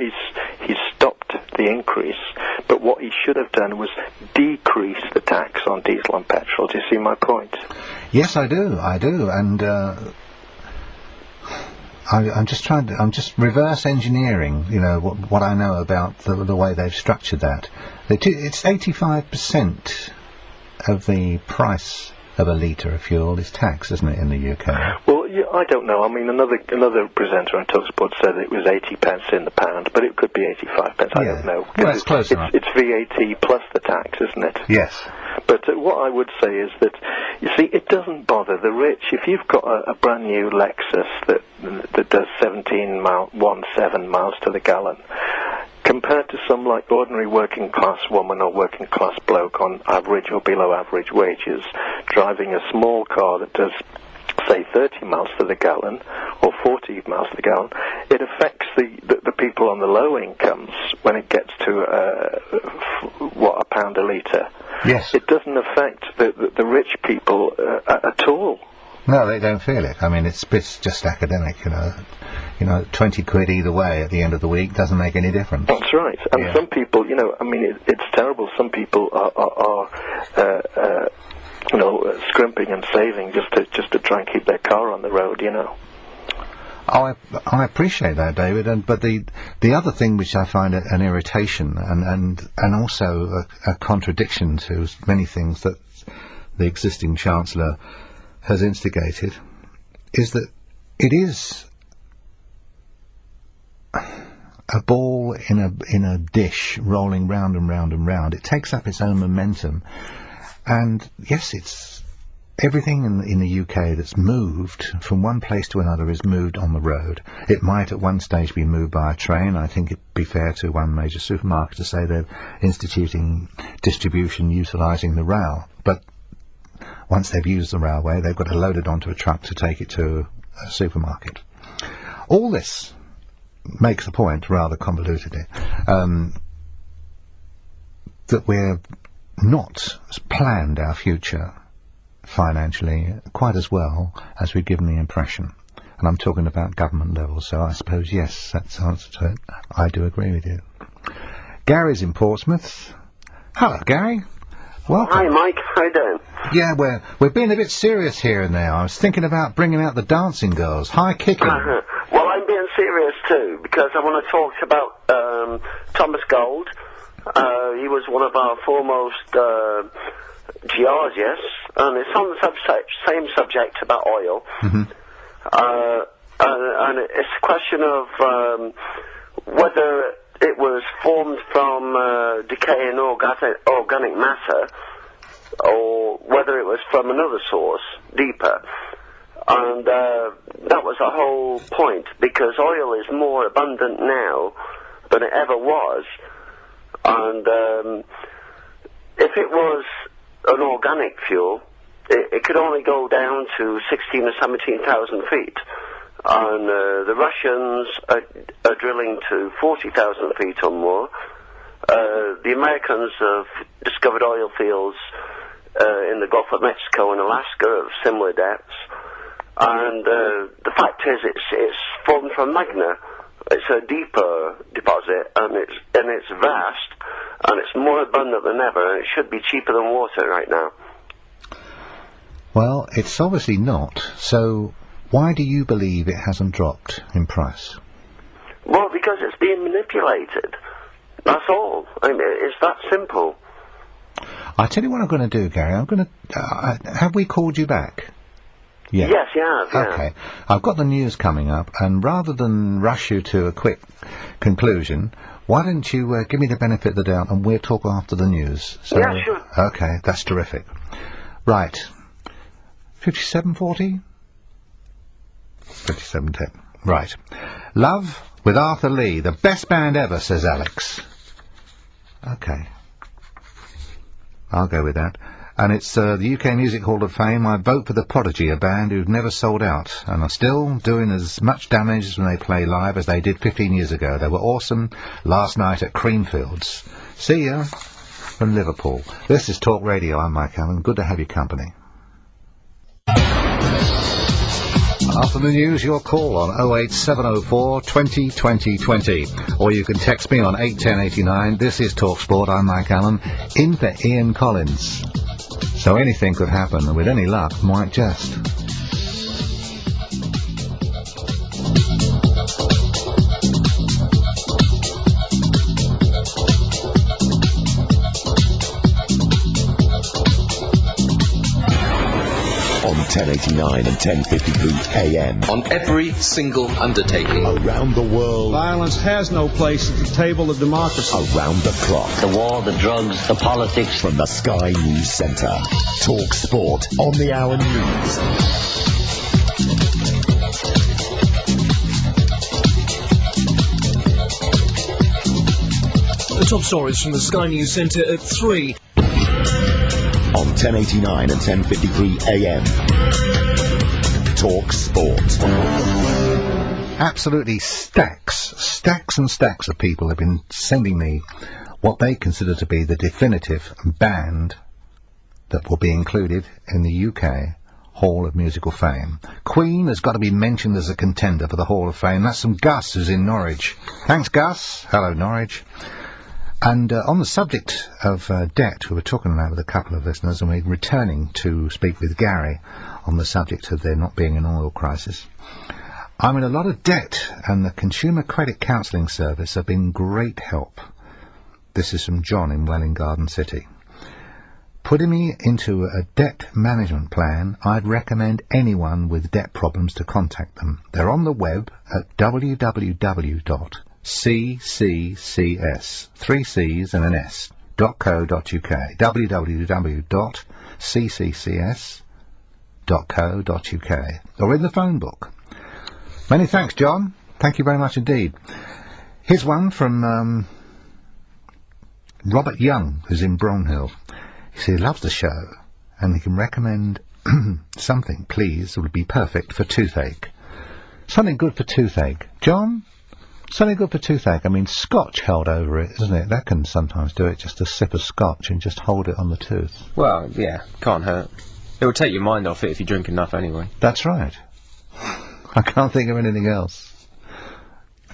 he's stopped the increase, but what he should have done was decrease the tax on diesel and petrol. Do you see my point? Yes, I do, and I'm just reverse engineering, what I know about the way they've structured that. It's 85% of the price of a litre of fuel is tax, isn't it, in the UK? Well, yeah, I don't know. I mean, another presenter on talkSPORT said it was 80 pence in the pound, but it could be 85 pence. I don't know. Well, that's close enough. It's VAT plus the tax, isn't it? Yes. But what I would say is that, you see, it doesn't bother the rich. If you've got a brand new Lexus that does 17 miles to the gallon, compared to some like ordinary working class woman or working class bloke on average or below average wages driving a small car that does, say, 30 miles to the gallon or 40 miles to the gallon, it affects the people on the low incomes when it gets to £1 a litre. Yes. It doesn't affect the rich people at all. No, they don't feel it. I mean, it's just academic, 20 quid either way at the end of the week doesn't make any difference. That's right. And some people, it's terrible. Some people are scrimping and saving just to try and keep their car on the road, Oh, I appreciate that, David. But the other thing which I find an irritation and also a contradiction to many things that the existing Chancellor has instigated is that it is a ball in a dish rolling round and round and round. It takes up its own momentum, and yes, it's everything in the UK that's moved from one place to another is moved on the road. It might at one stage be moved by a train. I think it'd be fair to one major supermarket to say they're instituting distribution utilising the rail, but once they've used the railway, they've got to load it onto a truck to take it to a supermarket. All this makes the point, rather convolutedly, that we're not planned our future financially quite as well as we've given the impression. And I'm talking about government level, so I suppose, yes, that's the answer to it. I do agree with you. Gary's in Portsmouth. Hello, Gary. Welcome. Hi, Mike. How you doing? Yeah, we're being a bit serious here and there. I was thinking about bringing out the dancing girls. High kicking. Well, I'm being serious too, because I want to talk about Thomas Gold. He was one of our foremost GRs, yes, and it's on the same subject about oil. Mm-hmm. And it's a question of whether it was formed from decaying organic matter, or whether it was from another source, deeper. And that was the whole point, because oil is more abundant now than it ever was. And if it was an organic fuel, it could only go down to 16 or 17,000 feet. And the Russians are drilling to 40,000 feet or more. The Americans have discovered oil fields in the Gulf of Mexico and Alaska of similar depths. And the fact is, it's formed from magna. It's a deeper deposit, and it's vast, and it's more abundant than ever, and it should be cheaper than water right now. Well, it's obviously not. So why do you believe it hasn't dropped in price? Well, because it's being manipulated. That's all. I mean, it's that simple. I tell you what I'm going to do, Gary. I'm going to... have we called you back? Yeah. Yes, you have, yeah. Okay. I've got the news coming up, and rather than rush you to a quick conclusion, why don't you give me the benefit of the doubt, and we'll talk after the news. So, yeah, sure. Okay, that's terrific. Right. 5740? 5710. Right. Love with Arthur Lee, the best band ever, says Alex. Okay. I'll go with that. And it's the UK Music Hall of Fame. I vote for The Prodigy, a band who've never sold out and are still doing as much damage when they play live as they did 15 years ago. They were awesome last night at Creamfields. See ya from Liverpool. This is Talk Radio. I'm Mike Allen. Good to have your company. After the news, your call on 08704 20 20 20. Or you can text me on 81089. This is talkSPORT. I'm Mike Allen, in for Ian Collins. So anything could happen, and with any luck, might just. On 1089 and 1053 AM. On every single undertaking. Around the world. Violence has no place at the table of democracy. Around the clock. The war, the drugs, the politics. From the Sky News Centre. Talk Sport on the Hour News. The top stories from the Sky News Centre at 3. On 1089 and 1053 AM. Talk Sport. Absolutely stacks and stacks of people have been sending me what they consider to be the definitive band that will be included in the UK Hall of Musical Fame. Queen has got to be mentioned as a contender for the Hall of Fame. That's from Gus, who's in Norwich. Thanks, Gus. Hello, Norwich. And on the subject of debt, we were talking about with a couple of listeners, and we're returning to speak with Gary on the subject of there not being an oil crisis. I'm in a lot of debt, and the Consumer Credit Counselling Service have been great help. This is from John in Welling Garden City. Putting me into a debt management plan, I'd recommend anyone with debt problems to contact them. They're on the web at www.cccs, 3 C's and an S, .co.uk, www.cccs.co.uk, or in the phone book. Many thanks, John. Thank you very much indeed. Here's one from Robert Young, who's in Brownhill. He says he loves the show, and he can recommend something, please, that would be perfect for toothache. Something good for toothache. John? Something good for toothache. I mean, scotch held over it, isn't it? That can sometimes do it, just a sip of scotch and just hold it on the tooth. Well, yeah, can't hurt. It will take your mind off it if you drink enough anyway. That's right. I can't think of anything else.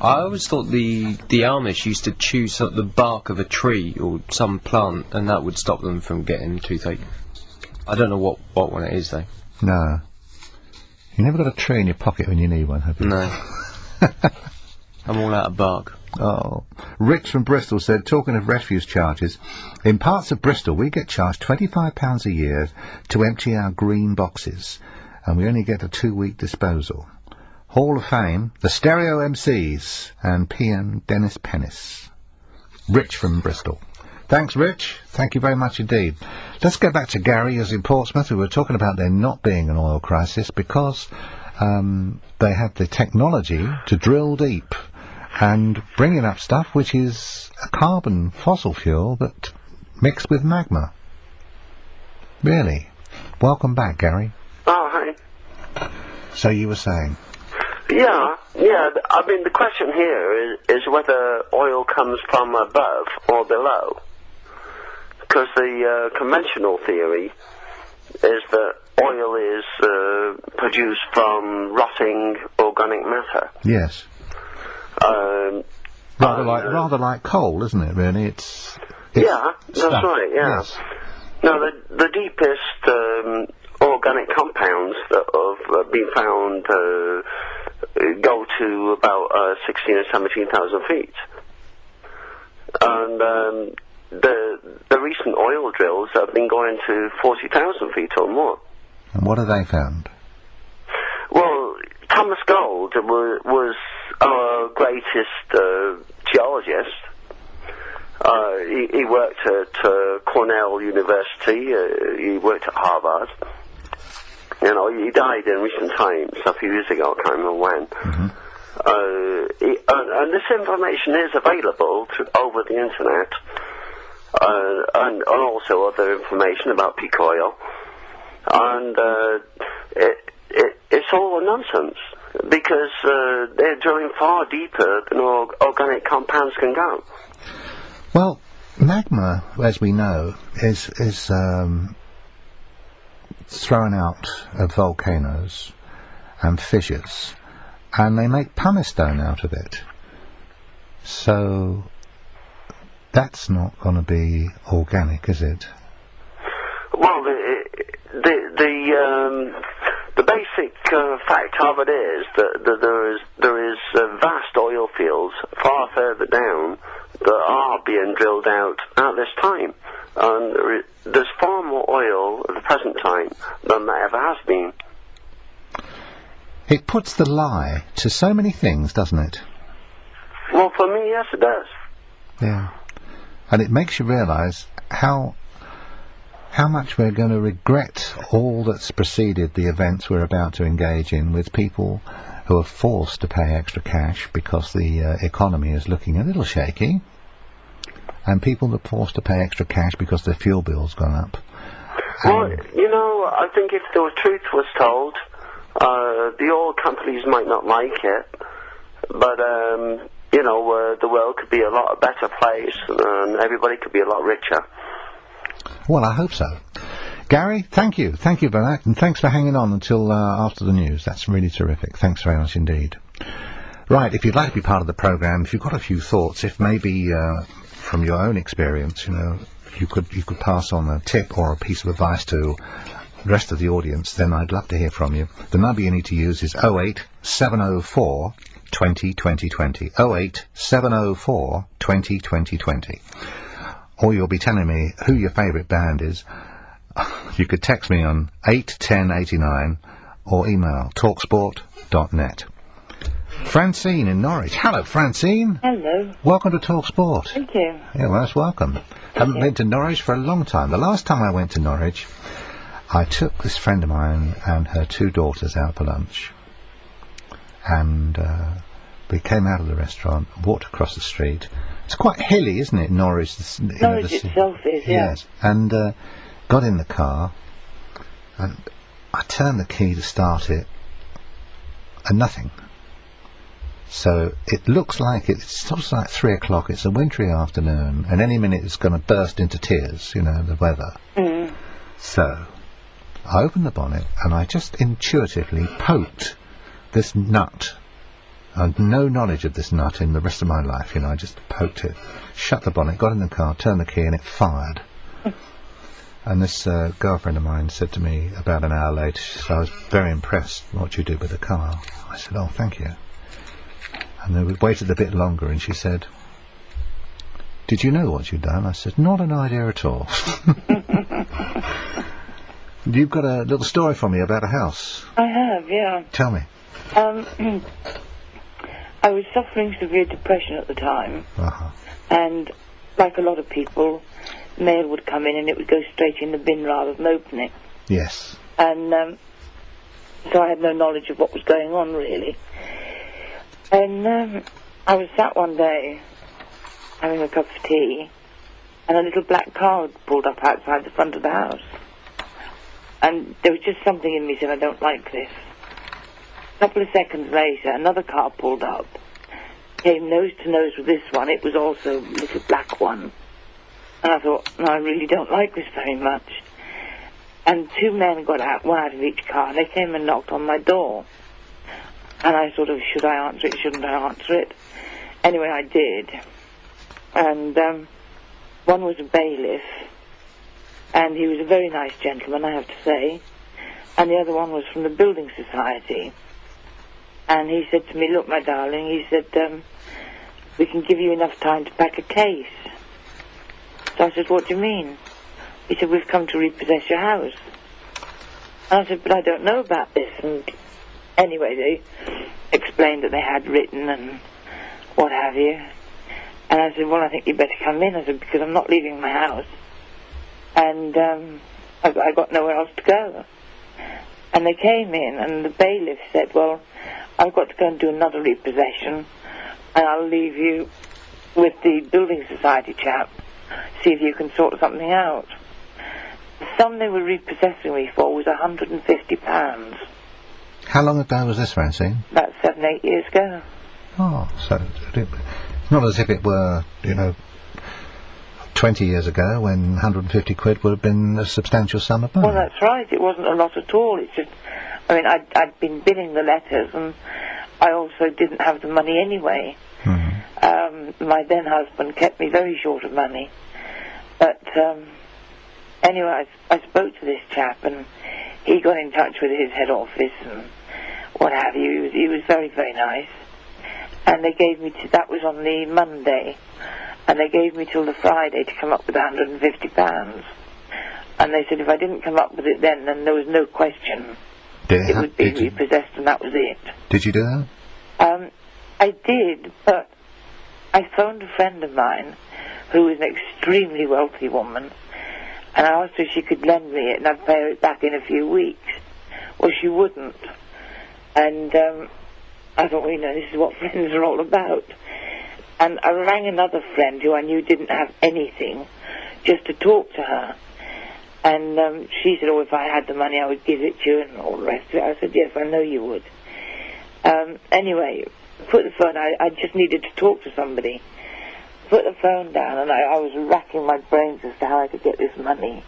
I always thought the Amish used to chew the bark of a tree or some plant, and that would stop them from getting toothache. I don't know what one it is, though. No. You never got a tree in your pocket when you need one, have you? No. I'm all out of bark. Oh. Rich from Bristol said, talking of refuse charges, in parts of Bristol we get charged £25 a year to empty our green boxes, and we only get a 2-week disposal. Hall of Fame, the Stereo MCs, and PM Dennis Pennis. Rich from Bristol. Thanks, Rich. Thank you very much indeed. Let's get back to Gary, who's in Portsmouth. We were talking about there not being an oil crisis because they have the technology to drill deep and bringing up stuff which is a carbon fossil fuel that mixed with magma. Really. Welcome back, Gary. Oh, hi. So you were saying? Yeah. I mean, the question here is whether oil comes from above or below. Because the conventional theory is that oil is produced from rotting organic matter. Yes. Rather like coal, isn't it? Really, it's yeah, that's stuff. right. Yeah. Yes. Now, the deepest organic compounds that have been found go to about 16 or 17,000 feet, and the recent oil drills have been going to 40,000 feet or more. And what have they found? Well, Thomas Gold was our greatest geologist. He worked at Cornell University. He worked at Harvard. You know, he died in recent times, a few years ago. I can't remember when. Mm-hmm. And this information is available over the internet, and also other information about peak oil. And it's all nonsense, because they're drilling far deeper than organic compounds can go. Well, magma, as we know, is thrown out of volcanoes, and fissures, and they make pumice stone out of it. So that's not going to be organic, is it? Well, the basic fact of it is that there is vast oil fields far further down that are being drilled out at this time, and there's far more oil at the present time than there ever has been. It puts the lie to so many things, doesn't it? Well, for me, yes, it does. Yeah. And it makes you realise how much we're going to regret all that's preceded the events we're about to engage in, with people who are forced to pay extra cash because the economy is looking a little shaky, and people that are forced to pay extra cash because their fuel bill's gone up. Well, you know, I think if the truth was told, the oil companies might not like it, but you know, the world could be a lot better place, and everybody could be a lot richer. Well, I hope so. Gary, thank you for that, and thanks for hanging on until after the news. That's really terrific. Thanks very much indeed. Right, if you'd like to be part of the programme, if you've got a few thoughts, if maybe from your own experience, you know, you could pass on a tip or a piece of advice to the rest of the audience, then I'd love to hear from you. The number you need to use is 08704 20 20 20. 08704 20 20 20. Or you'll be telling me who your favourite band is. You could text me on 81089 or email talksport.net. Francine in Norwich. Hello, Francine. Hello. Welcome to talkSPORT. Thank you. Yeah, well, that's welcome. Haven't been to Norwich for a long time. The last time I went to Norwich, I took this friend of mine and her two daughters out for lunch. And we came out of the restaurant, walked across the street. It's quite hilly, isn't it, Norwich? Norwich itself is, yeah. Yes. And got in the car, and I turned the key to start it, and nothing. So it looks like it's like 3 o'clock. It's a wintry afternoon, and any minute it's going to burst into tears, you know, the weather. Mm. So I opened the bonnet, and I just intuitively poked this nut. I had no knowledge of this nut in the rest of my life, you know. I just poked it, shut the bonnet, got in the car, turned the key, and it fired. And this girlfriend of mine said to me about an hour later, she said, I was very impressed what you did with the car. I said, oh, thank you. And then we waited a bit longer, and she said, did you know what you'd done? I said, not an idea at all. You've got a little story for me about a house. I have, yeah. Tell me. I was suffering severe depression at the time, Uh-huh. and like a lot of people, mail would come in and it would go straight in the bin rather than open it. Yes. And so I had no knowledge of what was going on, really. And I was sat one day having a cup of tea, and a little black car had pulled up outside the front of the house. And there was just something in me said, I don't like this. A couple of seconds later, another car pulled up, came nose to nose with this one. It was also a little black one. And I thought, no, I really don't like this very much. And two men got out, one out of each car, and they came and knocked on my door. And I sort of, should I answer it, shouldn't I answer it? Anyway, I did. And one was a bailiff, and he was a very nice gentleman, I have to say. And the other one was from the building society. And he said to me, look, my darling, he said, we can give you enough time to pack a case. So I said, what do you mean? He said, we've come to repossess your house. And I said, but I don't know about this. And anyway, they explained that they had written and what have you. And I said, well, I think you'd better come in. I said, because I'm not leaving my house. And I got nowhere else to go. And they came in, and the bailiff said, well, I've got to go and do another repossession, and I'll leave you with the building society chap, see if you can sort something out. The sum they were repossessing me for was £150. How long ago was this, Francine? About 7-8 years ago. Oh, so it's not as if it were, 20 years ago when 150 quid would have been a substantial sum of money. Well, that's right. It wasn't a lot at all. It's just I mean, I'd been billing the letters, and I also didn't have the money anyway. My then husband kept me very short of money. But anyway, I spoke to this chap, and he got in touch with his head office and what have you. He was very, very nice. And they gave me, that was on the Monday, and they gave me till the Friday to come up with £150. And they said if I didn't come up with it then there was no question. It would be repossessed, and that was it. Did you do that? I did, but I phoned a friend of mine who was an extremely wealthy woman, and I asked her if she could lend me it and I'd pay her it back in a few weeks. Well, she wouldn't. And I thought, well, you know, this is what friends are all about. And I rang another friend who I knew didn't have anything, just to talk to her. And she said, oh, if I had the money, I would give it to you and all the rest of it. I said, yes, I know you would. Anyway, put the phone, I just needed to talk to somebody. Put the phone down, and I was racking my brains as to how I could get this money.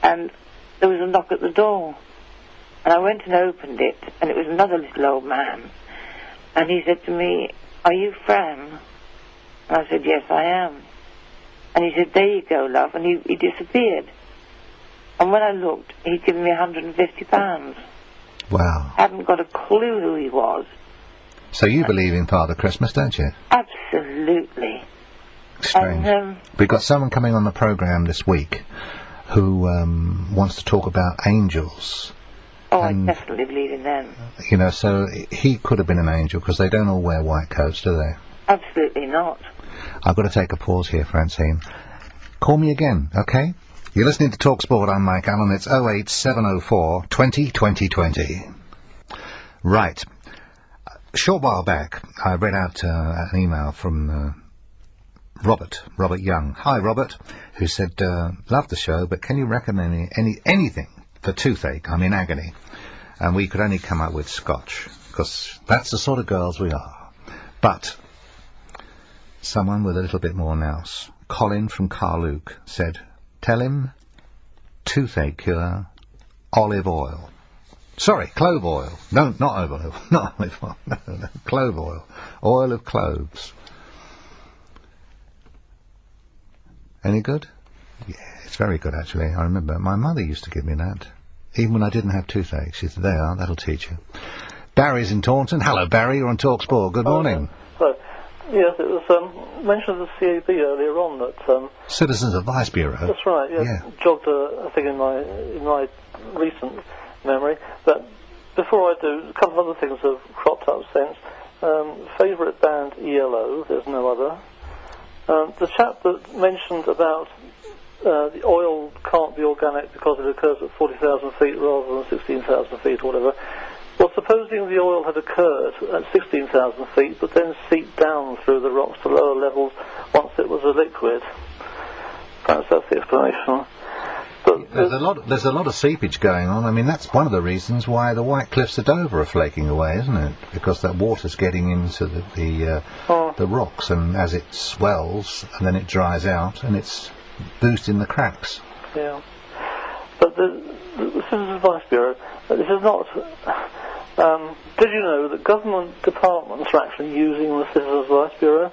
And there was a knock at the door. And I went and opened it, and it was another little old man. And he said to me, are you Fran? And I said, yes, I am. And he said, there you go, love, and he disappeared. And when I looked, he'd given me £150. Wow. Hadn't got a clue who he was. So you believe in Father Christmas, don't you? Absolutely. Strange. And, we've got someone coming on the programme this week who wants to talk about angels. Oh, I definitely believe in them. You know, so he could have been an angel, because they don't all wear white coats, do they? Absolutely not. I've got to take a pause here, Francine. Call me again, okay? You're listening to talkSPORT. I'm Mike Allen. It's 08704 20 20 20. Right. A short while back, I read out an email from Robert Young. Hi, Robert, who said, love the show, but can you recommend me anything for toothache? I'm in agony. And we could only come up with Scotch, because that's the sort of girls we are. But someone with a little bit more nous, Colin from Carluke, said, tell him toothache cure, olive oil. Sorry, clove oil. No, not olive oil. Not olive oil. No, clove oil. Oil of cloves. Any good? Yeah, it's very good, actually. I remember my mother used to give me that. Even when I didn't have toothache. She said, there, that'll teach you. Barry's in Taunton. Hello, Barry. You're on talkSPORT. Good morning. Hello. Yes, it was mentioned of the CAB earlier on that... Citizens Advice Bureau. That's right, yes. Yeah. Jogged, I think, in my recent memory. But before I do, a couple of other things have cropped up since. Favourite band, ELO. There's no other. The chap that mentioned about the oil can't be organic because it occurs at 40,000 feet rather than 16,000 feet or whatever. Well, supposing the oil had occurred at 16,000 feet, but then seeped down through the rocks to lower levels once it was a liquid. Perhaps that's the explanation. But there's a lot of seepage going on. I mean, that's one of the reasons why the White Cliffs of Dover are flaking away, isn't it? Because that water's getting into the rocks, and as it swells, and then it dries out, and it's boosting the cracks. Yeah. But the Citizens Advice Bureau, this is not... did you know that government departments are actually using the Citizens Advice Bureau?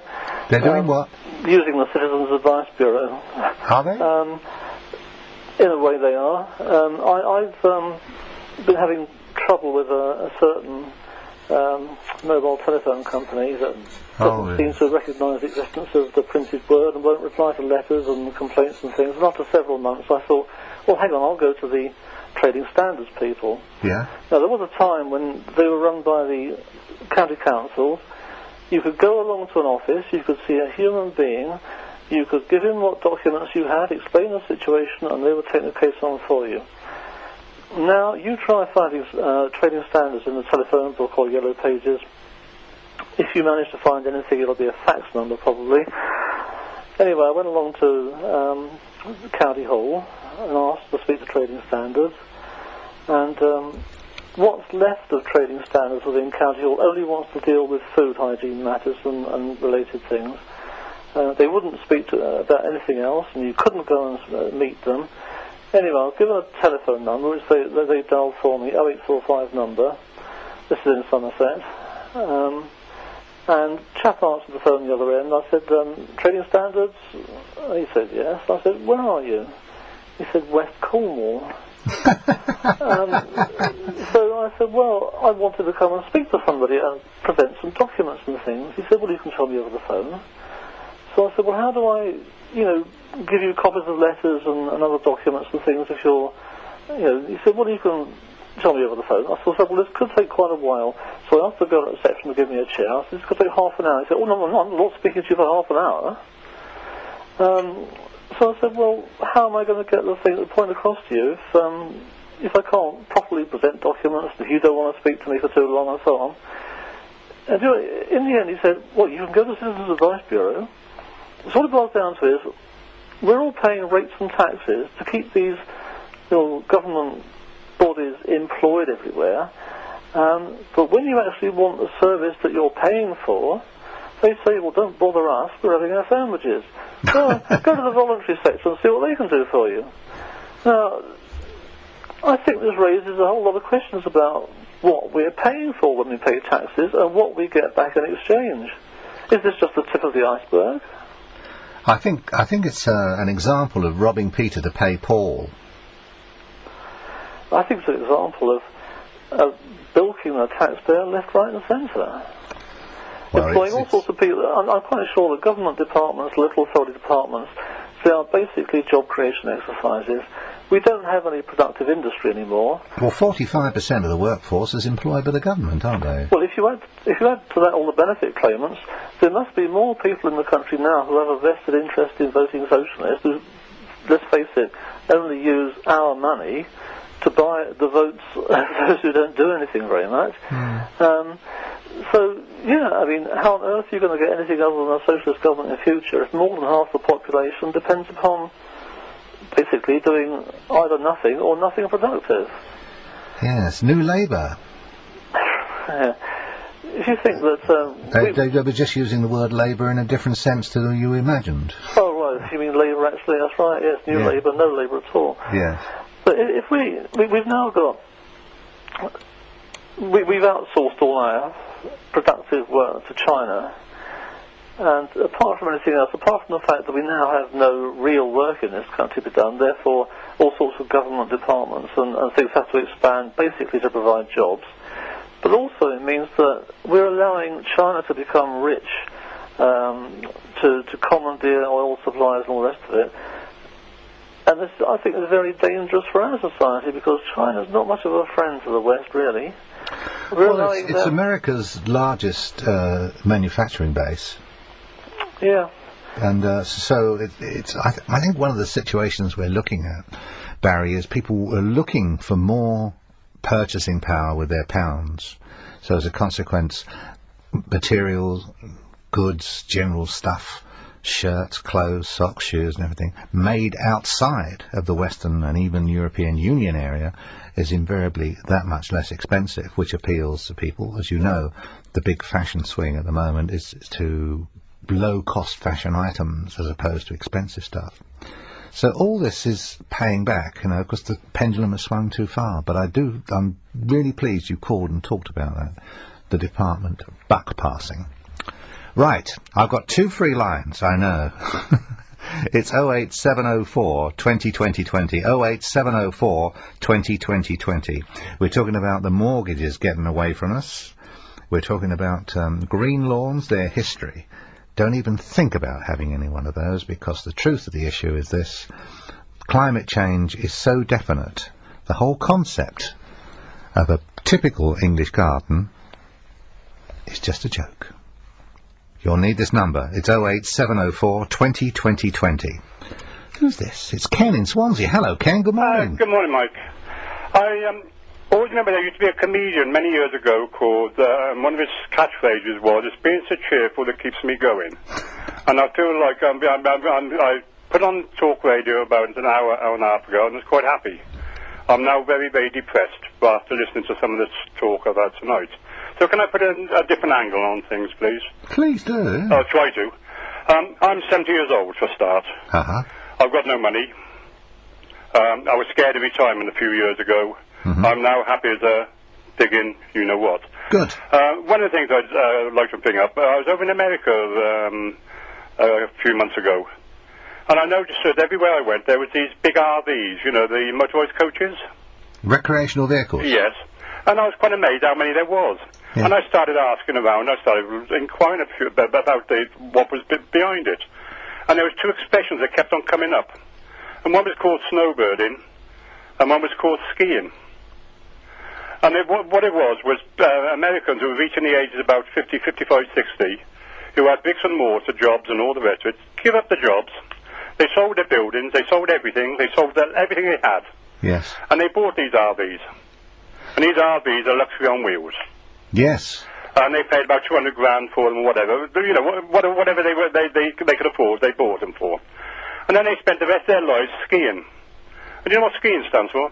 They're doing what? Using the Citizens Advice Bureau. Are they? In a way they are. I've been having trouble with a certain mobile telephone company that doesn't seem to recognise the existence of the printed word and won't reply to letters and complaints and things. And after several months I thought, well, hang on, I'll go to the Trading Standards people. Yeah. Now, there was a time when they were run by the county councils. You could go along to an office, you could see a human being, you could give him what documents you had, explain the situation, and they would take the case on for you. Now, you try finding Trading Standards in the telephone book or Yellow Pages. If you manage to find anything, it'll be a fax number, probably. Anyway, I went along to County Hall and asked to speak to Trading Standards, and what's left of Trading Standards within County Hall only wants to deal with food hygiene matters and related things. They wouldn't speak about anything else, and you couldn't go and meet them. Anyway, I was given a telephone number, which they dialed for me, 0845 number. This is in Somerset. And chap answered the phone on the other end. I said, trading standards? He said, yes. I said, where are you? He said, West Cornwall. So I said, well, I wanted to come and speak to somebody and present some documents and things. He said, well, you can tell me over the phone. So I said, well, how do I, give you copies of letters and other documents and things if you're, he said, well, you can tell me over the phone. I said, well, this could take quite a while. So I asked the girl at reception to give me a chair. I said, this could take half an hour. He said, oh, no, I'm not speaking to you for half an hour. So I said, well, how am I going to get the point across to you if I can't properly present documents, if you don't want to speak to me for too long and so on? And in the end he said, well, you can go to the Citizens Advice Bureau. So what it boils down to is we're all paying rates and taxes to keep these government bodies employed everywhere, but when you actually want the service that you're paying for, they say, well, don't bother us, we're having our sandwiches. Go to the voluntary sector and see what they can do for you. Now, I think this raises a whole lot of questions about what we're paying for when we pay taxes and what we get back in exchange. Is this just the tip of the iceberg? I think it's an example of robbing Peter to pay Paul. I think it's an example of bilking the taxpayer left, right and centre. Well, employing all sorts of people. I'm quite sure that government departments, local authority departments, they are basically job creation exercises. We don't have any productive industry anymore. Well, 45% of the workforce is employed by the government, aren't they? Well, if you add to that all the benefit claimants, there must be more people in the country now who have a vested interest in voting socialist, who, let's face it, only use our money to buy the votes of those who don't do anything very much. So, I mean, how on earth are you going to get anything other than a socialist government in the future if more than half the population depends upon basically doing either nothing or nothing productive? Yes, New Labour. If you think that... they were just using the word Labour in a different sense to the you imagined. Oh, right, you mean Labour actually, that's right, yes, New Labour, no Labour at all. Yes. But if we've now got... We've outsourced all our productive work to China, and apart from anything else, apart from the fact that we now have no real work in this country to be done, therefore all sorts of government departments and things have to expand basically to provide jobs, but also it means that we're allowing China to become rich, to commandeer oil supplies and all the rest of it. And this, I think, is very dangerous for our society because China's not much of a friend to the West, really. Well, it's America's largest manufacturing base. Yeah. And so I think one of the situations we're looking at, Barry, is people are looking for more purchasing power with their pounds. So as a consequence, materials, goods, general stuff, shirts, clothes, socks, shoes and everything made outside of the Western and even European Union area is invariably that much less expensive, which appeals to people. As you know, the big fashion swing at the moment is to low-cost fashion items as opposed to expensive stuff. So all this is paying back, because the pendulum has swung too far. But I'm really pleased you called and talked about that, the department buck passing. Right, I've got 2 free lines, I know. It's 08704 202020, 08704 202020. We're talking about the mortgages getting away from us. We're talking about green lawns, their history. Don't even think about having any one of those, because the truth of the issue is this. Climate change is so definite. The whole concept of a typical English garden is just a joke. You'll need this number. It's 08704 202020. Who's this? It's Ken in Swansea. Hello, Ken. Good morning. Good morning, Mike. I always remember there used to be a comedian many years ago called, one of his catchphrases was, "It's being so cheerful that keeps me going." And I feel like I put on talk radio about an hour and a half ago, and I was quite happy. I'm now very, very depressed after listening to some of this talk I've had tonight. So can I put a different angle on things, please? Please do. I'll try to. I'm 70 years old, for a start. Uh-huh. I've got no money. I was scared of retirement a few years ago. I'm now happy as a digging you-know-what. Good. One of the things I'd like to bring up, I was over in America a few months ago, and I noticed that everywhere I went there was these big RVs, the motorised coaches. Recreational vehicles? Yes. And I was quite amazed how many there was. Yeah. And I started asking around, I started inquiring about what was behind it. And there was two expressions that kept on coming up. And one was called snowbirding, and one was called skiing. And what it was Americans who were reaching the ages about 50, 55, 60, who had bricks and mortar jobs and all the rest of it, give up the jobs. They sold their buildings, they sold everything, they sold everything they had. Yes. And they bought these RVs. And these RVs are luxury on wheels. Yes. And they paid about 200 grand for them or whatever. Whatever they could afford, they bought them for. And then they spent the rest of their lives skiing. And do you know what skiing stands for?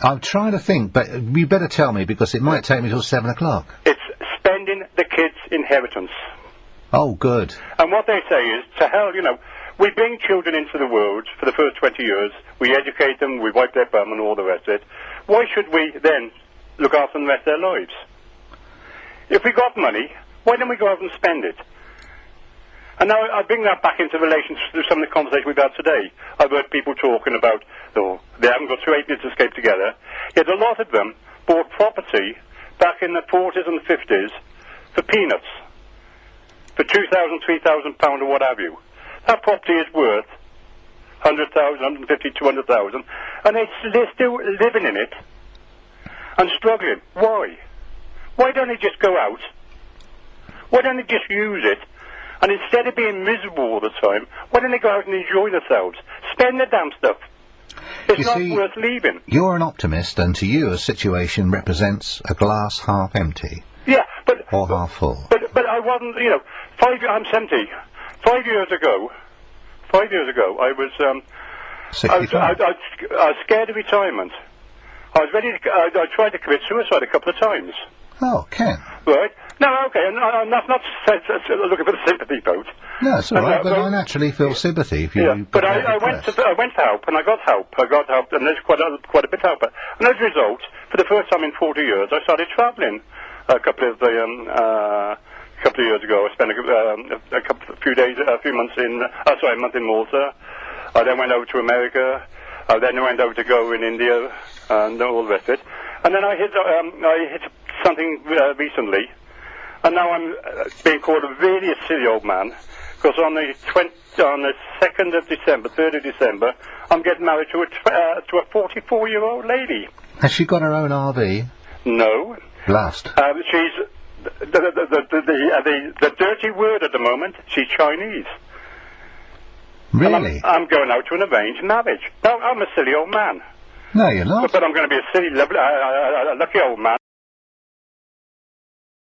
I'm trying to think, but you better tell me, because it might take me till 7 o'clock. It's spending the kids' inheritance. Oh, good. And what they say is, to hell, we bring children into the world for the first 20 years, we educate them, we wipe their bum and all the rest of it. Why should we then look after them the rest of their lives? If we got money, why don't we go out and spend it? And now I bring that back into relation to some of the conversation we've had today. I've heard people talking about, they haven't got 2 8 minutes to escape together. Yet a lot of them bought property back in the 40s and the 50s for peanuts, for £2,000, £3,000 or what have you. That property is worth 100,000, 150, 200,000, and they're still living in it and struggling. Why? Why don't they just go out? Why don't they just use it? And instead of being miserable all the time, why don't they go out and enjoy themselves? Spend the damn stuff. It's not worth leaving. You're an optimist, and to you a situation represents a glass half empty. Yeah, or half full. But I wasn't, I'm 70. 5 years ago, I was scared of retirement. I was ready to, I tried to commit suicide a couple of times. Oh, Ken. Right. No, okay, and I'm not looking for the sympathy vote. No, it's all right, but I naturally feel sympathy if you... Yeah, but I went to help, and I got help, and there's quite a bit of help. And as a result, for the first time in 40 years, I started travelling a couple of years ago. I spent a month in Malta. I then went over to America. I then went over to go in India and all the rest of it. And then I hit something recently, and now I'm being called a really silly old man, because on the 2nd of December, 3rd of December, I'm getting married to a 44-year-old lady. Has she got her own RV? No. Blast. She's the dirty word at the moment. She's Chinese. Really? And I'm going out to an arranged marriage. No, I'm a silly old man. No, you're not. But I'm going to be a silly, lucky old man.